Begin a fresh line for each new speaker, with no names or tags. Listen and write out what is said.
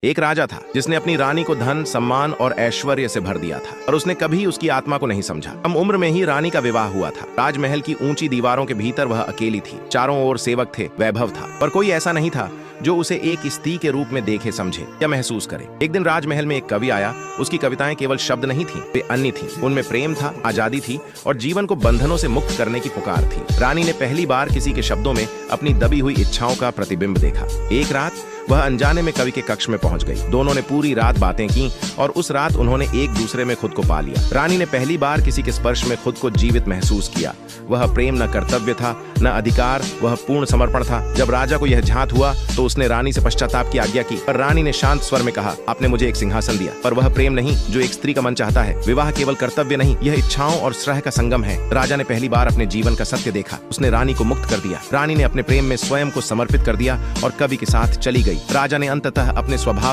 एक राजा था जिसने अपनी रानी को धन, सम्मान और ऐश्वर्य से भर दिया था और उसने कभी उसकी आत्मा को नहीं समझा। कम उम्र में ही रानी का विवाह हुआ था। राजमहल की ऊंची दीवारों के भीतर वह अकेली थी। चारों ओर सेवक थे, वैभव था, पर कोई ऐसा नहीं था जो उसे एक स्त्री के रूप में देखे, समझे या महसूस करे। एक दिन राजमहल में एक कवि आया। उसकी कविताएं केवल शब्द नहीं थीं, वे अन्य थीं। उनमें प्रेम था, आजादी थी और जीवन को बंधनों से मुक्त करने की पुकार थी। रानी ने पहली बार किसी के शब्दों में अपनी दबी हुई इच्छाओं का प्रतिबिंब देखा। एक रात वह अनजाने में कवि के कक्ष में पहुंच गई। दोनों ने पूरी रात बातें की और उस रात उन्होंने एक दूसरे में खुद को पा लिया। रानी ने पहली बार किसी के स्पर्श में खुद को जीवित महसूस किया। वह प्रेम न कर्तव्य था, न अधिकार, वह पूर्ण समर्पण था। जब राजा को यह झांत हुआ तो उसने रानी से पश्चाताप की आज्ञा की, पर रानी ने शांत स्वर में कहा, आपने मुझे एक सिंहासन दिया, पर वह प्रेम नहीं जो एक स्त्री का मन चाहता है। विवाह केवल कर्तव्य नहीं, यह इच्छाओं और श्रह का संगम है। राजा ने पहली बार अपने जीवन का सत्य देखा। उसने रानी को मुक्त कर दिया। रानी ने अपने प्रेम में स्वयं को समर्पित कर दिया और कवि के साथ चली गई। राजा ने अंततः अपने स्वभाव